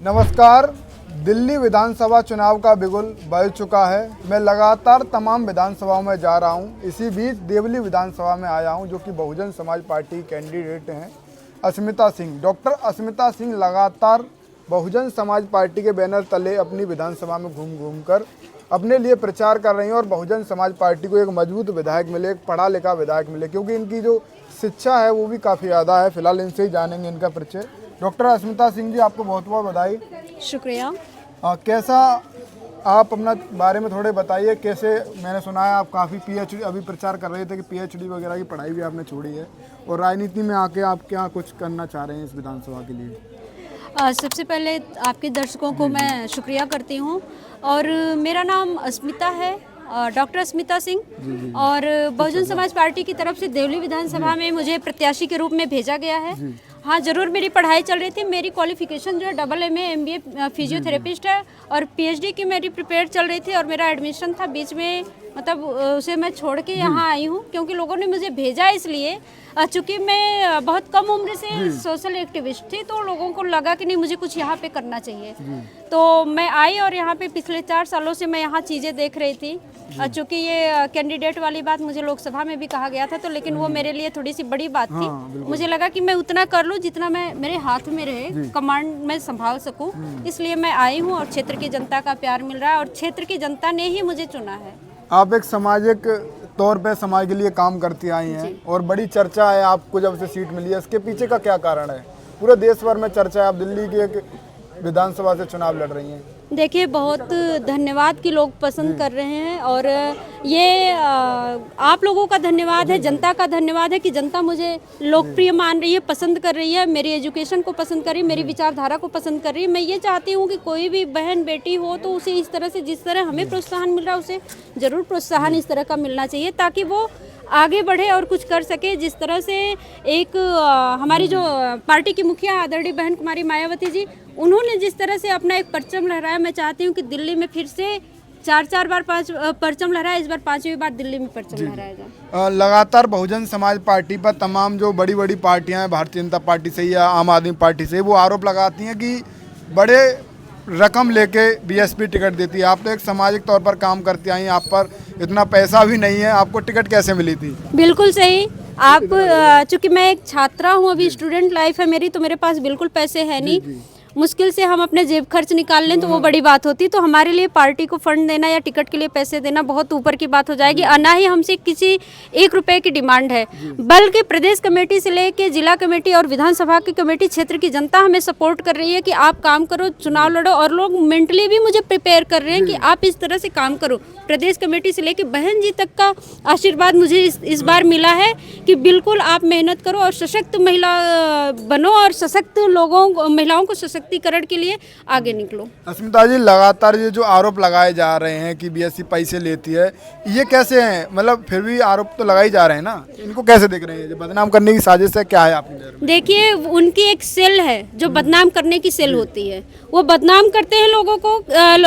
नमस्कार। दिल्ली विधानसभा चुनाव का बिगुल बज चुका है। मैं लगातार तमाम विधानसभाओं में जा रहा हूं। इसी बीच देवली विधानसभा में आया हूं, जो कि बहुजन समाज पार्टी कैंडिडेट हैं अस्मिता सिंह। डॉक्टर अस्मिता सिंह लगातार बहुजन समाज पार्टी के बैनर तले अपनी विधानसभा में घूम कर अपने लिए प्रचार कर रही हैं और बहुजन समाज पार्टी को एक मजबूत विधायक मिले, एक पढ़ा लिखा विधायक मिले, क्योंकि इनकी जो शिक्षा है वो भी काफ़ी ज़्यादा है। फिलहाल इनसे ही जानेंगे इनका परिचय। डॉक्टर अस्मिता सिंह जी, आपको बहुत बहुत बधाई। शुक्रिया। कैसा आप अपना बारे में थोड़े बताइए। कैसे, मैंने सुना है आप काफ़ी पीएचडी अभी प्रचार कर रहे थे कि पीएचडी वगैरह की पढ़ाई भी आपने छोड़ी है और राजनीति में आके आप क्या कुछ करना चाह रहे हैं इस विधानसभा के लिए? सबसे पहले आपके दर्शकों को मैं शुक्रिया करती हूँ। और मेरा नाम अस्मिता है, डॉक्टर अस्मिता सिंह, और बहुजन समाज पार्टी की तरफ से देवली विधानसभा में मुझे प्रत्याशी के रूप में भेजा गया है। हाँ, ज़रूर मेरी पढ़ाई चल रही थी। मेरी क्वालिफिकेशन जो है AA MBA फिजियोथेरेपिस्ट है और PhD की मेरी प्रिपेयर चल रही थी और मेरा एडमिशन था बीच में, मतलब उसे मैं छोड़ के यहाँ आई हूँ, क्योंकि लोगों ने मुझे भेजा इसलिए चूँकि मैं बहुत कम उम्र से सोशल एक्टिविस्ट थी, तो लोगों को लगा कि नहीं, मुझे कुछ यहाँ पे करना चाहिए। तो मैं आई और यहाँ पे पिछले 4 सालों से मैं यहाँ चीज़ें देख रही थी। चूँकि ये कैंडिडेट वाली बात मुझे लोकसभा में भी कहा गया था, तो लेकिन वो मेरे लिए थोड़ी सी बड़ी बात थी। मुझे लगा कि मैं उतना कर लूँ जितना मैं मेरे हाथ में रहे, कमांड में संभाल सकूँ। इसलिए मैं आई हूँ और क्षेत्र की जनता का प्यार मिल रहा है और क्षेत्र की जनता ने ही मुझे चुना है। आप एक सामाजिक तौर पे समाज के लिए काम करती आई हैं और बड़ी चर्चा है आपको जब से सीट मिली है। इसके पीछे का क्या कारण है? पूरे देश भर में चर्चा है, आप दिल्ली की एक विधानसभा से चुनाव लड़ रही हैं। देखिए, बहुत धन्यवाद कि लोग पसंद कर रहे हैं और ये आप लोगों का धन्यवाद है, जनता का धन्यवाद है कि जनता मुझे लोकप्रिय मान रही है, पसंद कर रही है, मेरी एजुकेशन को पसंद कर रही है, मेरी विचारधारा को पसंद कर रही है। मैं ये चाहती हूँ कि कोई भी बहन बेटी हो तो उसे इस तरह से, जिस तरह हमें प्रोत्साहन मिल रहा है, उसे ज़रूर प्रोत्साहन इस तरह का मिलना चाहिए ताकि वो आगे बढ़े और कुछ कर सके। जिस तरह से एक हमारी जो पार्टी की मुखिया आदरणीय बहन कुमारी मायावती जी, उन्होंने जिस तरह से अपना एक परचम लहराया, मैं चाहती हूँ कि दिल्ली में फिर से 4 बार 5 परचम लहराया, इस बार 5वीं बार दिल्ली में परचम लहराया जाए। लगातार बहुजन समाज पार्टी पर तमाम जो बड़ी बड़ी पार्टियां हैं, भारतीय जनता पार्टी से या आम आदमी पार्टी से, वो आरोप लगाती हैं कि बड़े रकम लेके बीएसपी टिकट देती है। आप तो एक सामाजिक तौर पर काम करती आई, आप पर इतना पैसा भी नहीं है, आपको टिकट कैसे मिली थी? बिल्कुल सही। आप चूँकि मैं एक छात्रा हूँ, अभी स्टूडेंट लाइफ है मेरी, तो मेरे पास बिल्कुल पैसे है नहीं। मुश्किल से हम अपने जेब खर्च निकाल लें तो वो बड़ी बात होती। तो हमारे लिए पार्टी को फंड देना या टिकट के लिए पैसे देना बहुत ऊपर की बात हो जाएगी। ना ही हमसे किसी 1 रुपए की डिमांड है, बल्कि प्रदेश कमेटी से लेके जिला कमेटी और विधानसभा की कमेटी, क्षेत्र की जनता हमें सपोर्ट कर रही है कि आप काम करो, चुनाव लड़ो, और लोग मेंटली भी मुझे प्रिपेयर कर रहे हैं कि आप इस तरह से काम करो। प्रदेश कमेटी से लेके बहन जी तक का आशीर्वाद मुझे इस बार मिला है कि बिल्कुल आप मेहनत करो और सशक्त महिला बनो और सशक्त महिलाओं को सशक्तिकरण के लिए आगे निकलो। अस्मिता जी, लगातार ये जो आरोप लगाए जा रहे हैं कि बीएसपी पैसे लेती है, ये कैसे हैं? मतलब फिर भी आरोप तो लगाए जा रहे हैं ना, इनको कैसे देख रहे हैं? जो बदनाम करने की साजिश है, क्या है आपकी नज़र में? देखिए, उनकी एक सेल है जो बदनाम करने की सेल होती है। वो बदनाम करते हैं लोगों को,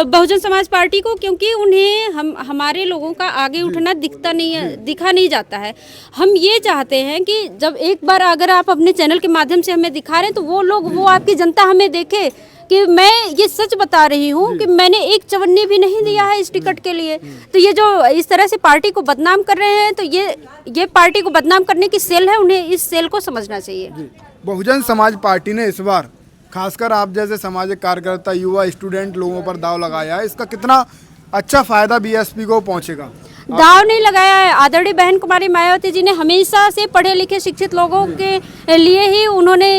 बहुजन समाज पार्टी को, क्योंकि उन्हें हमारे लोगों का आगे उठना दिखा नहीं जाता है। हम ये चाहते हैं कि जब एक बार अगर आप अपने चैनल के माध्यम से हमें दिखा रहे हैं, तो वो आपकी जनता हमें देखे कि मैं ये सच बता रही हूँ कि मैंने एक चवन्नी भी नहीं दिया है इस टिकट के लिए। तो ये जो इस तरह से पार्टी को बदनाम कर रहे हैं, तो ये पार्टी को बदनाम करने की सेल है, उन्हें इस सेल को समझना चाहिए। बहुजन समाज पार्टी ने इस बार खासकर आप जैसे सामाजिक कार्यकर्ता, युवा, स्टूडेंट लोगों पर दाव लगाया है। इसका कितना अच्छा फायदा बीएसपी को पहुंचेगा? दाव नहीं लगाया है। आदरणीय बहन कुमारी मायावती जी ने हमेशा से पढ़े लिखे शिक्षित लोगों के लिए ही उन्होंने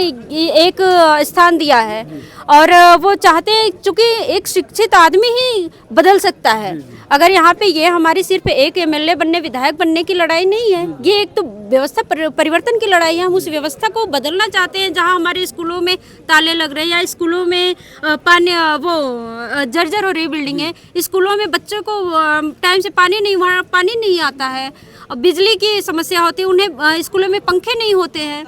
एक स्थान दिया है और वो चाहते हैं, चूँकि एक शिक्षित आदमी ही बदल सकता है। अगर यहाँ पे ये हमारी सिर्फ एक MLA बनने, विधायक बनने की लड़ाई नहीं है, ये एक तो व्यवस्था परिवर्तन की लड़ाई है। हम उस व्यवस्था को बदलना चाहते हैं। जहाँ हमारे स्कूलों में ताले लग रहे हैं या स्कूलों में पानी जर्जर हो रही बिल्डिंग है, स्कूलों में बच्चों को टाइम से पानी नहीं आता है, बिजली की समस्या होती है, उन्हें स्कूलों में पंखे नहीं होते हैं,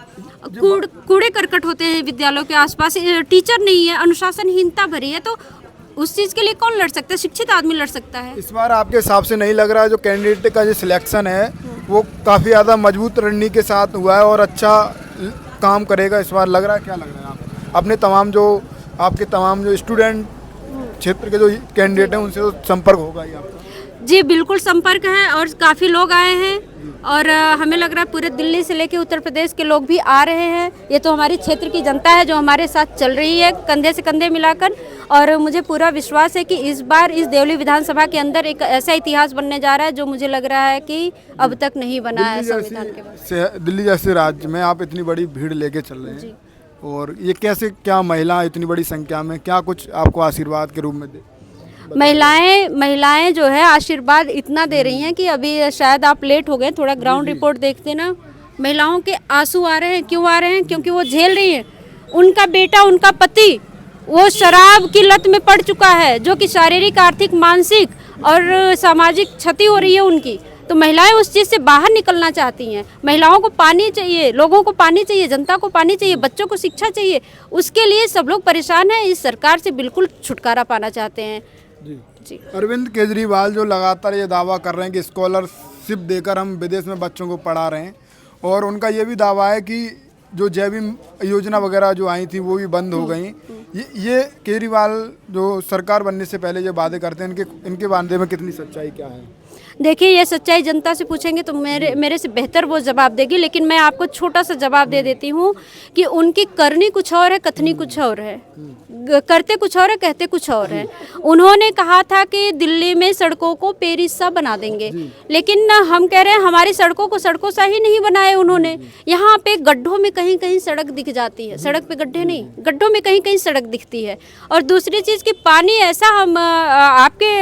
कूड़े करकट होते हैं विद्यालयों के आसपास, टीचर नहीं है, अनुशासनहीनता भरी है। तो उस चीज़ के लिए कौन लड़ सकता है? शिक्षित आदमी लड़ सकता है। इस बार आपके हिसाब से नहीं लग रहा है जो कैंडिडेट का जो सिलेक्शन है वो काफ़ी ज़्यादा मजबूत रणनीति के साथ हुआ है और अच्छा काम करेगा इस बार, लग रहा है? क्या लग रहा है आप अपने तमाम जो आपके तमाम जो स्टूडेंट क्षेत्र के जो कैंडिडेट हैं उनसे तो संपर्क होगा ही आपका। जी बिल्कुल संपर्क है और काफ़ी लोग आए हैं और हमें लग रहा है पूरे दिल्ली से लेकर उत्तर प्रदेश के लोग भी आ रहे हैं। ये तो हमारी क्षेत्र की जनता है जो हमारे साथ चल रही है कंधे से कंधे मिलाकर, और मुझे पूरा विश्वास है कि इस बार इस देवली विधानसभा के अंदर एक ऐसा इतिहास बनने जा रहा है जो मुझे लग रहा है कि अब तक नहीं बना है संविधान के बाद। दिल्ली जैसे राज्य में आप इतनी बड़ी भीड़ लेके चल रहे हैं, और ये कैसे, क्या महिला इतनी बड़ी संख्या में, क्या कुछ आपको आशीर्वाद के रूप में दे? महिलाएं जो है आशीर्वाद इतना दे रही हैं कि अभी शायद आप लेट हो गए, थोड़ा ग्राउंड रिपोर्ट देखते ना, महिलाओं के आंसू आ रहे हैं। क्यों आ रहे हैं? क्योंकि वो झेल रही हैं। उनका बेटा, उनका पति वो शराब की लत में पड़ चुका है, जो कि शारीरिक, आर्थिक, मानसिक और सामाजिक क्षति हो रही है उनकी। तो महिलाएं उस चीज़ से बाहर निकलना चाहती हैं। महिलाओं को पानी चाहिए, लोगों को पानी चाहिए, जनता को पानी चाहिए, बच्चों को शिक्षा चाहिए। उसके लिए सब लोग परेशान हैं। इस सरकार से बिल्कुल छुटकारा पाना चाहते हैं। जी। अरविंद केजरीवाल जो लगातार ये दावा कर रहे हैं कि स्कॉलरशिप देकर हम विदेश में बच्चों को पढ़ा रहे हैं, और उनका ये भी दावा है कि जो जैविक योजना वगैरह जो आई थी वो भी बंद हो गई। ये केजरीवाल जो सरकार बनने से पहले जो वादे करते हैं, इनके वादे में कितनी सच्चाई क्या है? देखिए, ये सच्चाई जनता से पूछेंगे तो मेरे से बेहतर वो जवाब देगी, लेकिन मैं आपको छोटा सा जवाब दे देती हूँ कि उनकी करनी कुछ और है, कथनी कुछ और है। करते कुछ और है, कहते कुछ और है। उन्होंने कहा था कि दिल्ली में सड़कों को पेरिस सा बना देंगे, लेकिन हम कह रहे हैं हमारी सड़कों को सड़कों सा ही नहीं बनाए उन्होंने। यहाँ पे गड्ढों में कहीं कहीं सड़क दिख जाती है, सड़क पे गड्ढे नहीं, गड्ढों में कहीं कहीं सड़क दिखती है। और दूसरी चीज़ कि पानी ऐसा हम आपके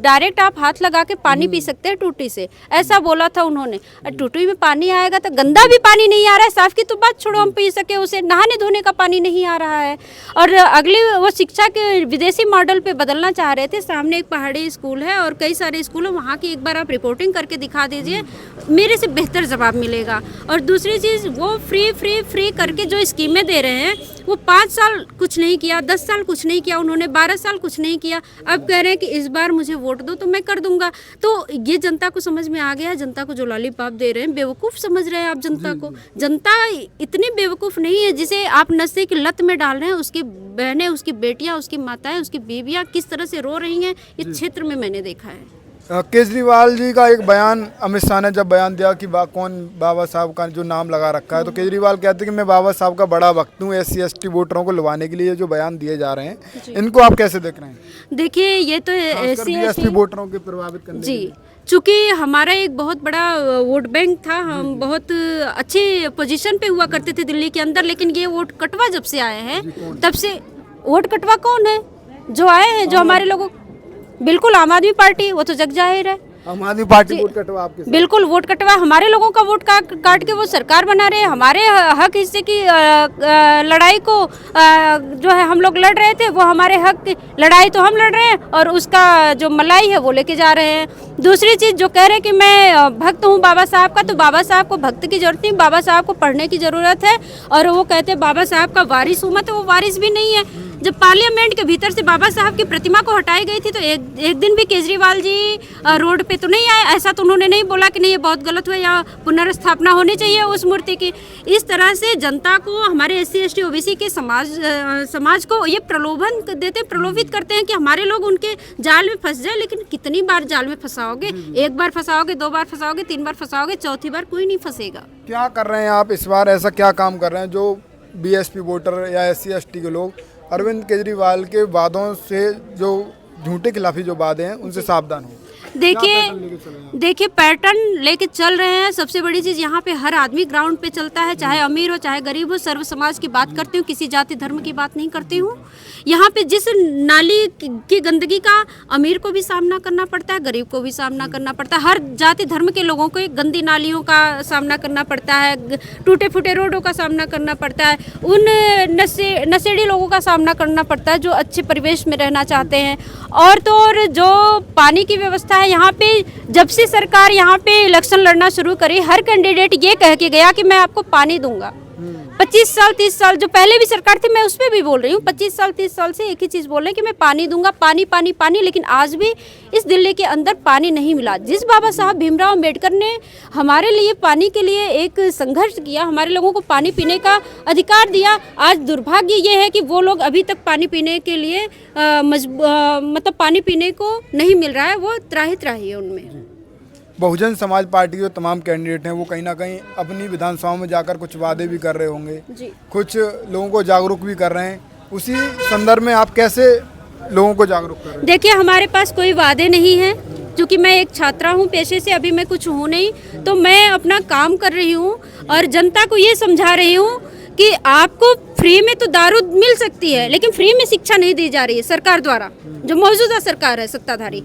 डायरेक्ट आप हाथ लगा के पानी पी सकते हैं टूटी से, ऐसा बोला था उन्होंने। टूटी में पानी आएगा तो गंदा भी पानी नहीं आ रहा है, साफ की तो बात छोड़ो, हम पी सके उसे, नहाने धोने का पानी नहीं आ रहा है। और अगली वो शिक्षा के विदेशी मॉडल पे बदलना चाह रहे थे। सामने एक पहाड़ी स्कूल है और कई सारे स्कूल हैं, वहाँ की एक बार आप रिपोर्टिंग करके दिखा दीजिए, मेरे से बेहतर जवाब मिलेगा। और दूसरी चीज़, वो फ्री करके जो स्कीमें दे रहे हैं, वो 5 साल कुछ नहीं किया, 10 साल कुछ नहीं किया उन्होंने, 12 साल कुछ नहीं किया। अब कह रहे हैं कि इस बार मुझे वोट दो तो मैं कर दूंगा। तो ये जनता को समझ में आ गया। जनता को जो लॉलीपॉप दे रहे हैं, बेवकूफ़ समझ रहे हैं आप जनता को। जनता इतनी बेवकूफ़ नहीं है जिसे आप नशे की लत में डाल रहे हैं। उसकी बहनें, उसकी बेटियां, उसकी माताएं, उसकी बीवियां किस तरह से रो रही हैं, इस क्षेत्र में मैंने देखा है। केजरीवाल जी का एक बयान, अमित शाह ने जब बयान दिया कि कौन बाबा साहब का जो नाम लगा रखा है, तो केजरीवाल कहते हैं कि मैं बाबा साहब का बड़ा भक्त हूँ। SC/ST वोटरों को लुभाने के लिए जो बयान दिए जा रहे हैं, इनको आप कैसे देख रहे हैं? देखिए, ये तो SC/ST वोटरों के प्रभावित करने जी, चूँकि हमारा एक बहुत बड़ा वोट बैंक था, हम बहुत अच्छी पोजीशन पे हुआ करते थे दिल्ली के अंदर, लेकिन ये वोट कटवा जब से आए हैं तब से। वोट कटवा कौन है जो आए हैं, जो हमारे लोगों, बिल्कुल आम आदमी पार्टी, वो तो जग जाहिर है। आम आदमी पार्टी वोट कटवा आपके साथ? बिल्कुल वोट कटवा, हमारे लोगों का वोट काट के वो सरकार बना रहे हैं। हमारे हक हिस्से की लड़ाई को जो है हम लोग लड़ रहे थे, वो हमारे हक की लड़ाई तो हम लड़ रहे हैं और उसका जो मलाई है वो लेके जा रहे हैं। दूसरी चीज़, जो कह रहे हैं कि मैं भक्त हूँ बाबा साहब का, तो बाबा साहब को भक्त की जरूरत नहीं, बाबा साहब को पढ़ने की ज़रूरत है। और वो कहते हैं बाबा साहब का वारिस हूँ मैं, तो वो वारिस भी नहीं है। जब पार्लियामेंट के भीतर से बाबा साहब की प्रतिमा को हटाई गई थी, तो एक दिन भी केजरीवाल जी रोड पे तो नहीं आए। ऐसा तो उन्होंने नहीं बोला कि नहीं ये बहुत गलत हुआ या पुनर्स्थापना होनी चाहिए उस मूर्ति की। इस तरह से जनता को, हमारे SC/ST OBC के समाज को ये प्रलोभन देते, प्रलोभित करते हैं कि हमारे लोग उनके जाल में फंस जाए। लेकिन कितनी बार जाल में फंसाओगे? एक बार फंसाओगे, 2 बार फंसाओगे, 3 बार फंसाओगे, चौथी बार कोई नहीं फंसेगा। क्या कर रहे हैं आप इस बार, ऐसा क्या काम कर रहे हैं जो BSP वोटर या SC/ST के लोग अरविंद केजरीवाल के वादों से, जो झूठे खिलाफी जो वादे हैं, उनसे सावधान हो? देखिए पैटर्न लेके चल रहे हैं। सबसे बड़ी चीज़, यहाँ पे हर आदमी ग्राउंड पे चलता है, चाहे अमीर हो चाहे गरीब हो। सर्व समाज की बात करती हूँ, किसी जाति धर्म की बात नहीं करती हूँ। यहाँ पे जिस नाली की गंदगी का अमीर को भी सामना करना पड़ता है, गरीब को भी सामना करना पड़ता है। हर जाति धर्म के लोगों को गंदी नालियों का सामना करना पड़ता है, टूटे फूटे रोडों का सामना करना पड़ता है, उन नशेड़ी लोगों का सामना करना पड़ता है जो अच्छे परिवेश में रहना चाहते हैं। और तो और जो पानी की व्यवस्था है यहाँ पे, जब से सरकार यहाँ पे इलेक्शन लड़ना शुरू करी, हर कैंडिडेट ये कह के गया कि मैं आपको पानी दूंगा। 25 साल 30 साल जो पहले भी सरकार थी, मैं उस पर भी बोल रही हूँ, 25 साल 30 साल से एक ही चीज़ बोल रहे हैं कि मैं पानी दूंगा, पानी पानी पानी, लेकिन आज भी इस दिल्ली के अंदर पानी नहीं मिला। जिस बाबा साहब भीमराव अम्बेडकर ने हमारे लिए पानी के लिए एक संघर्ष किया, हमारे लोगों को पानी पीने का अधिकार दिया, आज दुर्भाग्य ये है कि वो लोग अभी तक पानी पीने के लिए मतलब पानी पीने को नहीं मिल रहा है, वो त्राही त्राही है उनमें। बहुजन समाज पार्टी के जो तमाम कैंडिडेट हैं वो कहीं ना कहीं अपनी विधानसभाओं में जाकर कुछ वादे भी कर रहे होंगे जी। कुछ लोगों को जागरूक भी कर रहे हैं, उसी संदर्भ में आप कैसे लोगों को जागरूक कर रहे हैं? देखिए, हमारे पास कोई वादे नहीं हैं, क्योंकि मैं एक छात्रा हूँ पेशे से, अभी मैं कुछ हूँ नहीं, तो मैं अपना काम कर रही हूँ और जनता को ये समझा रही हूँ कि आपको फ्री में तो दारू मिल सकती है, लेकिन फ्री में शिक्षा नहीं दी जा रही है सरकार द्वारा, जो मौजूदा सरकार है सत्ताधारी।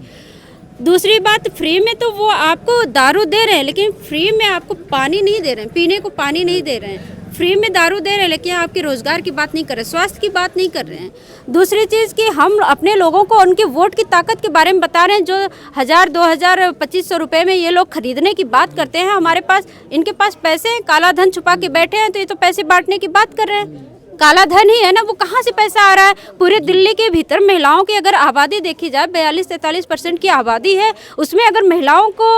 दूसरी बात, फ्री में तो वो आपको दारू दे रहे हैं, लेकिन फ्री में आपको पानी नहीं दे रहे हैं, पीने को पानी नहीं दे रहे हैं। फ्री में दारू दे रहे हैं, लेकिन आपके रोजगार की बात नहीं कर रहे, स्वास्थ्य की बात नहीं कर रहे हैं। दूसरी चीज़ कि हम अपने लोगों को उनके वोट की ताकत के बारे में बता रहे हैं, जो 1000 2000 2500 रुपये में ये लोग खरीदने की बात करते हैं। हमारे पास, इनके पास पैसे हैं, काला धन छुपा के बैठे हैं, तो ये तो पैसे बांटने की बात कर रहे हैं। काला धन ही है ना, वो कहाँ से पैसा आ रहा है? पूरे दिल्ली के भीतर महिलाओं की अगर आबादी देखी जाए, 42-43% की आबादी है, उसमें अगर महिलाओं को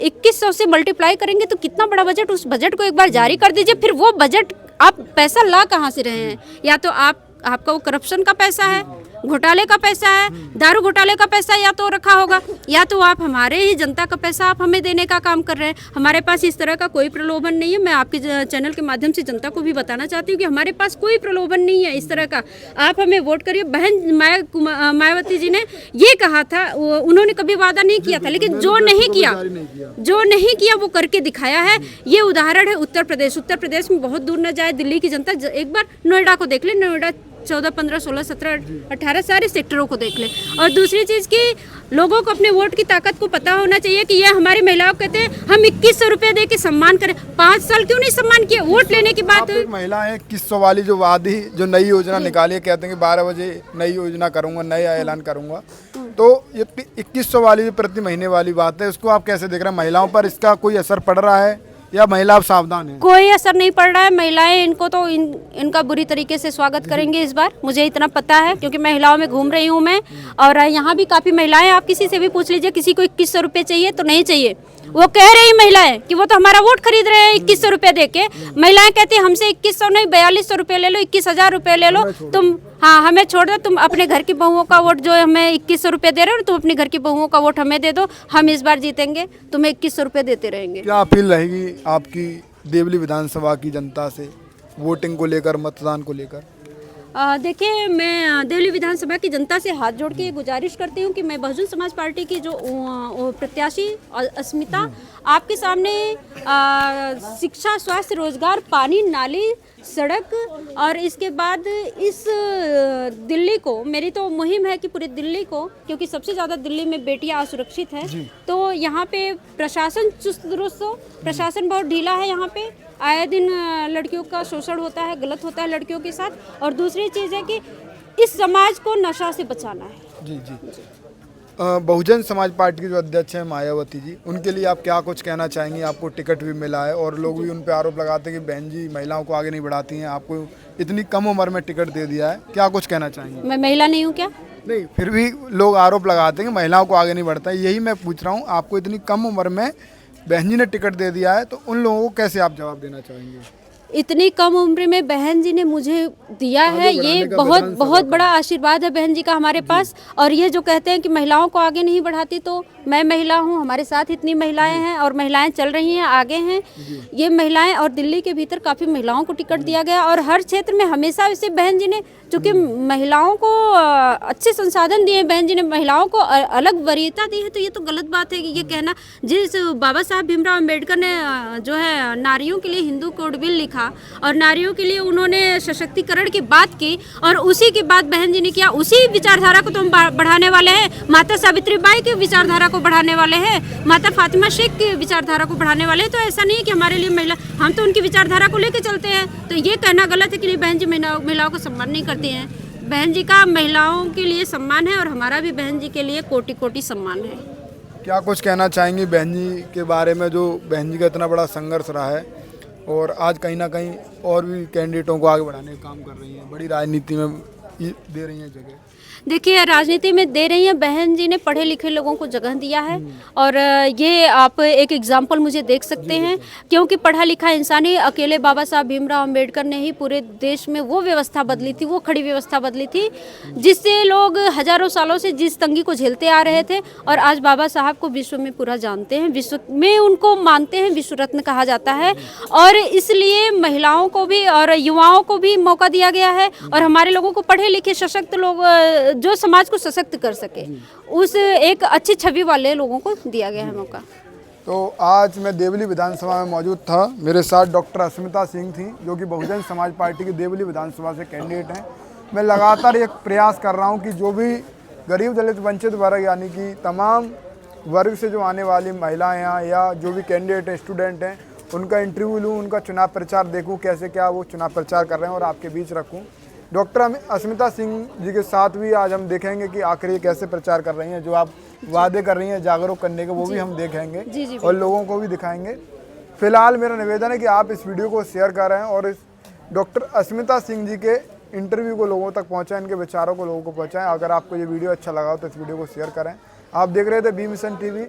2100 से मल्टीप्लाई करेंगे तो कितना बड़ा बजट, उस बजट को एक बार जारी कर दीजिए। फिर वो बजट आप पैसा ला कहाँ से रहे हैं? या तो आपका वो करप्शन का पैसा है, घोटाले का पैसा है, दारू घोटाले का पैसा या तो रखा होगा, या तो आप हमारे ही जनता का पैसा आप हमें देने का काम कर रहे हैं। हमारे पास इस तरह का कोई प्रलोभन नहीं है। मैं आपके चैनल के माध्यम से जनता को भी बताना चाहती हूँ कि हमारे पास कोई प्रलोभन नहीं है इस तरह का। आप हमें वोट करिए। बहन मायावती जी ने ये कहा था, उन्होंने कभी वादा नहीं किया था, लेकिन जो नहीं किया वो करके दिखाया है। ये उदाहरण है उत्तर प्रदेश। उत्तर प्रदेश में बहुत दूर न जाए दिल्ली की जनता, एक बार नोएडा को देख ले, नोएडा 14, 15, 16, 17, 18 सारे सेक्टरों को देख ले। और दूसरी चीज़ कि लोगों को अपने वोट की ताकत को पता होना चाहिए कि ये हमारी महिलाओं को कहते हैं हम 2100 रुपये दे के सम्मान करें। 5 साल क्यों नहीं सम्मान किया? वोट लेने की बात है। महिला है 2100 वाली जो वादी जो नई योजना निकाली है, कहते हैं कि 12 बजे नई योजना करूंगा, नया ऐलान करूंगा, तो ये 2100 वाली जो प्रति महीने वाली बात है, उसको आप कैसे देख रहे हैं? महिलाओं पर इसका कोई असर पड़ रहा है या महिला अब सावधान है? कोई असर नहीं पड़ रहा है। महिलाएं इनको तो इनका बुरी तरीके से स्वागत करेंगे इस बार, मुझे इतना पता है, क्योंकि महिलाओं में घूम रही हूँ मैं। और यहाँ भी काफ़ी महिलाएं, आप किसी से भी पूछ लीजिए, किसी को 2100 रुपये चाहिए तो नहीं चाहिए। वो कह रही महिलाएं कि वो तो हमारा वोट खरीद रहे हैं 2100 रुपये दे के। महिलाएं कहती हैं हमसे 2100 नहीं 4200 रुपये ले लो, 21,000 रुपये ले लो तुम, हाँ हमें छोड़ दो, तुम अपने घर की बहुओं का वोट जो हमें 2100 रुपये दे रहे हो, तुम अपने घर की बहुओं का वोट हमें दे दो, हम इस बार जीतेंगे, तुम्हें 2100 रुपये देते रहेंगे। क्या अपील रहेगी आपकी देवली विधानसभा की जनता से वोटिंग को लेकर, मतदान को लेकर? देखिए, मैं देवली विधानसभा की जनता से हाथ जोड़ के गुजारिश करती हूँ कि मैं बहुजन समाज पार्टी की जो प्रत्याशी अस्मिता आपके सामने शिक्षा, स्वास्थ्य, रोजगार, पानी, नाली, सड़क और इसके बाद इस दिल्ली को, मेरी तो मुहिम है कि पूरी दिल्ली को, क्योंकि सबसे ज़्यादा दिल्ली में बेटियां असुरक्षित है, तो यहाँ पे प्रशासन चुस्त दुरुस्त हो। प्रशासन बहुत ढीला है यहाँ पे, आए दिन लड़कियों का शोषण होता है, गलत होता है लड़कियों के साथ। और दूसरी चीज़ है कि इस समाज को नशा से बचाना है। जी जी। बहुजन समाज पार्टी के जो अध्यक्ष हैं मायावती जी, उनके लिए आप क्या कुछ कहना चाहेंगी? आपको टिकट भी मिला है और लोग भी उन पर आरोप लगाते हैं कि बहन जी महिलाओं को आगे नहीं बढ़ाती हैं, आपको इतनी कम उम्र में टिकट दे दिया है, क्या कुछ कहना चाहेंगी? मैं महिला नहीं हूँ क्या? नहीं, फिर भी लोग आरोप लगाते हैं कि महिलाओं को आगे नहीं बढ़ता है। यही मैं पूछ रहा हूँ, आपको इतनी कम उम्र में बहन जी ने टिकट दे दिया है, तो उन लोगों को कैसे आप जवाब देना चाहेंगे? इतनी कम उम्र में बहन जी ने मुझे दिया है, ये बहुत बड़ा आशीर्वाद है बहन जी का हमारे पास। और ये जो कहते हैं कि महिलाओं को आगे नहीं बढ़ाती, तो मैं महिला हूँ, हमारे साथ इतनी महिलाएं हैं और महिलाएं चल रही हैं, आगे हैं ये महिलाएं। और दिल्ली के भीतर काफ़ी महिलाओं को टिकट दिया गया और हर क्षेत्र में हमेशा इसे बहन जी ने, चूँकि महिलाओं को अच्छे संसाधन दिए, बहन जी ने महिलाओं को अलग वरीयता दी है। तो ये तो गलत बात है कि ये कहना, जिस बाबा साहब भीमराव अम्बेडकर ने जो है नारियों के लिए हिंदू कोड बिल लिखा और नारियों के लिए उन्होंने सशक्तिकरण की बात की, और उसी की बात बहन जी ने किया। उसी विचारधारा को तो हम बढ़ाने वाले हैं। माता सावित्री बाई की विचारधारा को बढ़ाने वाले हैं, माता फातिमा शेख की विचारधारा को बढ़ाने वाले हैं। तो ऐसा नहीं है कि हमारे लिए महिला, हम तो उनकी विचारधारा को लेकर चलते हैं। तो ये कहना गलत है कि बहन जी महिलाओं को सम्मान नहीं करती हैं। बहन जी का महिलाओं के लिए सम्मान है और हमारा भी बहन जी के लिए कोटि कोटि सम्मान है। क्या कुछ कहना चाहेंगी बहन जी के बारे में, जो बहन जी का इतना बड़ा संघर्ष रहा है और आज कहीं ना कहीं और भी कैंडिडेटों को आगे बढ़ाने का काम कर रही हैं, बड़ी राजनीति में दे रही हैं जगह। देखिए, राजनीति में दे रही हैं, बहन जी ने पढ़े लिखे लोगों को जगह दिया है। और ये आप एक एग्जाम्पल मुझे देख सकते हैं, क्योंकि पढ़ा लिखा इंसान ही, अकेले बाबा साहब भीमराव अंबेडकर ने ही पूरे देश में वो व्यवस्था बदली थी, वो खड़ी व्यवस्था बदली थी जिससे लोग हजारों सालों से जिस तंगी को झेलते आ रहे थे। और आज बाबा साहब को विश्व में पूरा जानते हैं, विश्व में उनको मानते हैं, विश्व रत्न कहा जाता है। और इसलिए महिलाओं को भी और युवाओं को भी मौका दिया गया है, और हमारे लोगों को, पढ़े लिखे सशक्त लोग जो समाज को सशक्त कर सके, उस एक अच्छी छवि वाले लोगों को दिया गया है मौका। तो आज मैं देवली विधानसभा में मौजूद था, मेरे साथ डॉक्टर अस्मिता सिंह थी जो कि बहुजन समाज पार्टी की देवली विधानसभा से कैंडिडेट हैं। मैं लगातार एक प्रयास कर रहा हूं कि जो भी गरीब दलित वंचित वर्ग यानी कि तमाम वर्ग से जो आने वाली महिलाएं हैं या जो भी कैंडिडेट हैं, स्टूडेंट हैं, उनका इंटरव्यू लूँ, उनका चुनाव प्रचार देखूँ कैसे क्या वो चुनाव प्रचार कर रहे हैं और आपके बीच रखूँ। डॉक्टर अस्मिता सिंह जी के साथ भी आज हम देखेंगे कि आखिर ये कैसे प्रचार कर रही हैं, जो आप वादे कर रही हैं जागरूक करने के, वो भी हम देखेंगे जी, और लोगों को भी दिखाएंगे। फिलहाल मेरा निवेदन है कि आप इस वीडियो को शेयर करें और इस डॉक्टर अस्मिता सिंह जी के इंटरव्यू को लोगों तक पहुँचाएं, इनके विचारों को लोगों को पहुँचाएं। अगर आपको ये वीडियो अच्छा लगा हो तो इस वीडियो को शेयर करें। आप देख रहे थे बी मिशन टीवी।